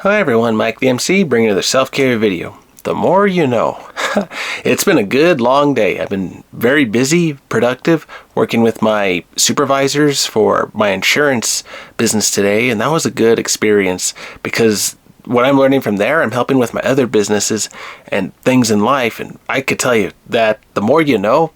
Hi everyone, Mike the MC, bringing another self-care video. The more you know. It's been a good long day. I've been very busy, productive, working with my supervisors for my insurance business today, and that was a good experience because what I'm learning from there, I'm helping with my other businesses and things in life, and I could tell you that the more you know,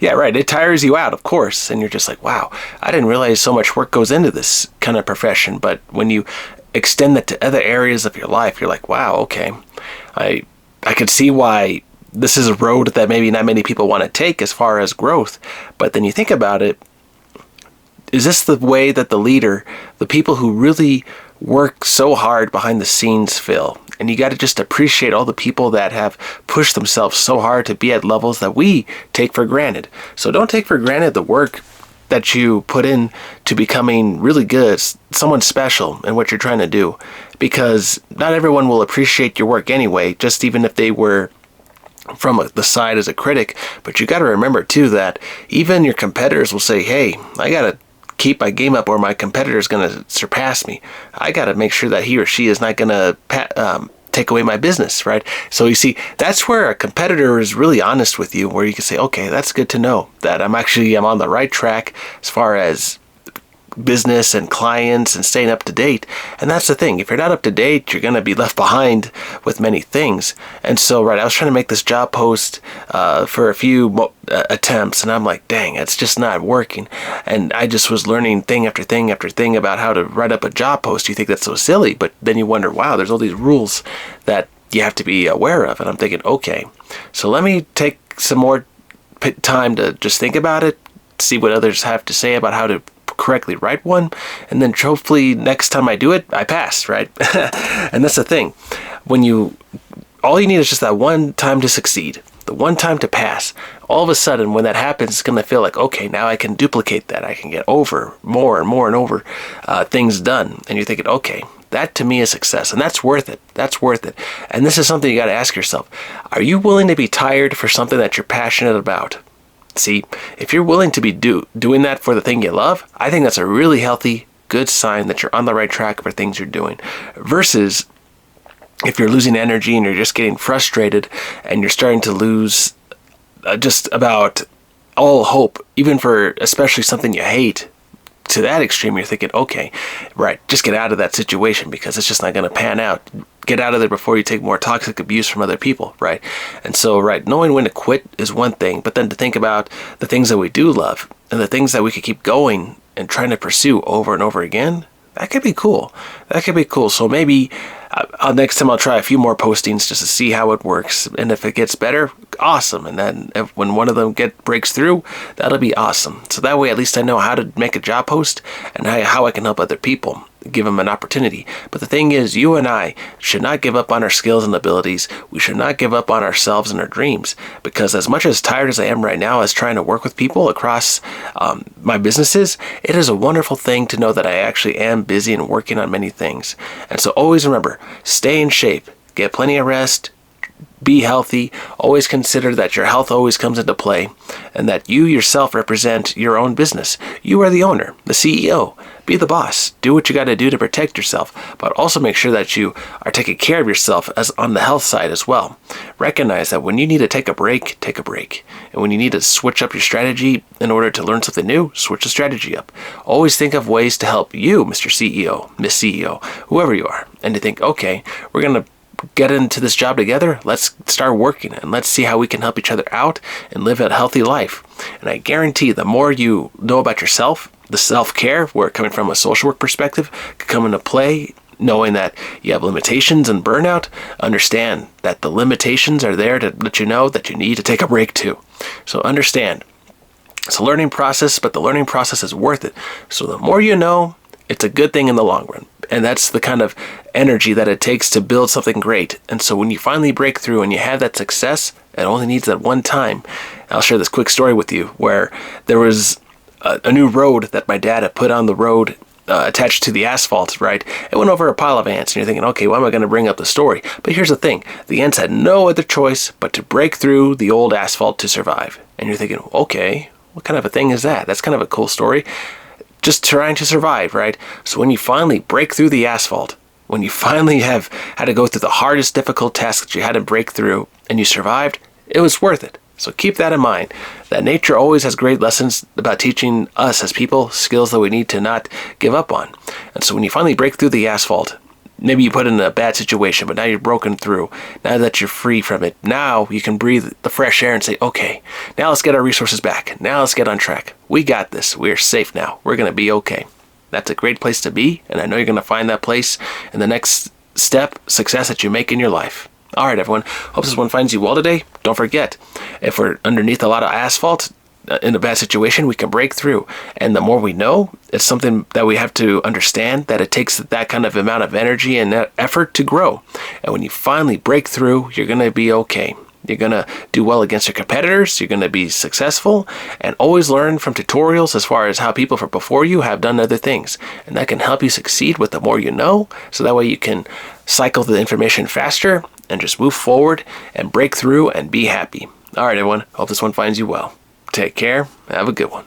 yeah, right, it tires you out, of course, and you're just like, wow, I didn't realize so much work goes into this kind of profession, but when you extend that to other areas of your life, you're like, wow, okay, I could see why this is a road that maybe not many people want to take as far as growth. But then you think about it, is this the way that the leader, the people who really work so hard behind the scenes feel? And you got to just appreciate all the people that have pushed themselves so hard to be at levels that we take for granted. So don't take for granted the work that you put in to becoming really good, someone special in what you're trying to do, because not everyone will appreciate your work anyway, just even if they were from the side as a critic. But you got to remember too that even your competitors will say, hey, I got to keep my game up or my competitor is going to surpass me. I got to make sure that he or she is not going to take away my business, right? So you see, that's where a competitor is really honest with you, where you can say, okay, that's good to know that I'm on the right track as far as business and clients and staying up to date. And that's the thing, if you're not up to date, you're going to be left behind with many things. And so, right, I was trying to make this job post for a few attempts, and I'm like, dang, it's just not working. And I just was learning thing after thing after thing about how to write up a job post. You think that's so silly, but then you wonder, wow, there's all these rules that you have to be aware of. And I'm thinking, okay, so let me take some more time to just think about it, see what others have to say about how to correctly write one, and then hopefully next time I do it, I pass, right? And that's the thing. All you need is just that one time to succeed, the one time to pass. All of a sudden, when that happens, it's going to feel like, okay, now I can duplicate that. I can get over more and more and over things done. And you're thinking, okay, that to me is success, and that's worth it. That's worth it. And this is something you got to ask yourself. Are you willing to be tired for something that you're passionate about? See, if you're willing to be doing that for the thing you love, I think that's a really healthy, good sign that you're on the right track for things you're doing. Versus if you're losing energy and you're just getting frustrated and you're starting to lose just about all hope, even for especially something you hate, to that extreme, you're thinking, okay, right, just get out of that situation because it's just not going to pan out. Get out of there before you take more toxic abuse from other people, right? And so, right, knowing when to quit is one thing, but then to think about the things that we do love and the things that we could keep going and trying to pursue over and over again, that could be cool. That could be cool. So maybe next time I'll try a few more postings just to see how it works. And if it gets better, awesome. And then when one of them breaks through, that'll be awesome. So that way at least I know how to make a job post and how I can help other people, give them an opportunity. But the thing is, you and I should not give up on our skills and abilities. We should not give up on ourselves and our dreams, because as much as tired as I am right now as trying to work with people across my businesses, it is a wonderful thing to know that I actually am busy and working on many things. And so always remember, stay in shape, get plenty of rest, be healthy. Always consider that your health always comes into play and that you yourself represent your own business. You are the owner, the CEO. Be the boss. Do what you got to do to protect yourself, but also make sure that you are taking care of yourself as on the health side as well. Recognize that when you need to take a break, take a break. And when you need to switch up your strategy in order to learn something new, switch the strategy up. Always think of ways to help you, Mr. CEO, Miss CEO, whoever you are, and to think, okay, we're going to get into this job together. Let's start working and let's see how we can help each other out and live a healthy life. And I guarantee the more you know about yourself, the self-care, where coming from a social work perspective, can come into play, knowing that you have limitations and burnout. Understand that the limitations are there to let you know that you need to take a break too. So understand, it's a learning process, but the learning process is worth it. So the more you know, it's a good thing in the long run. And that's the kind of energy that it takes to build something great. And so when you finally break through and you have that success, it only needs that one time. I'll share this quick story with you where there was a new road that my dad had put on the road attached to the asphalt, right? It went over a pile of ants, and you're thinking, okay, why am I going to bring up the story? But here's the thing. The ants had no other choice but to break through the old asphalt to survive. And you're thinking, okay, what kind of a thing is that? That's kind of a cool story. Just trying to survive, right? So when you finally break through the asphalt, when you finally have had to go through the hardest difficult task that you had to break through and you survived, it was worth it. So keep that in mind, that nature always has great lessons about teaching us as people skills that we need to not give up on. And so when you finally break through the asphalt, maybe you put in a bad situation, but now you're broken through. Now that you're free from it, now you can breathe the fresh air and say, okay, now let's get our resources back. Now let's get on track. We got this. We're safe now. We're going to be okay. That's a great place to be, and I know you're going to find that place in the next step success that you make in your life. All right, everyone. Hope this one finds you well today. Don't forget, if we're underneath a lot of asphalt in a bad situation, we can break through. And the more we know, it's something that we have to understand, that it takes that kind of amount of energy and effort to grow. And when you finally break through, you're going to be okay. You're going to do well against your competitors. You're going to be successful, and always learn from tutorials as far as how people from before you have done other things. And that can help you succeed with the more you know, so that way you can cycle the information faster and just move forward and break through and be happy. All right, everyone. Hope this one finds you well. Take care. Have a good one.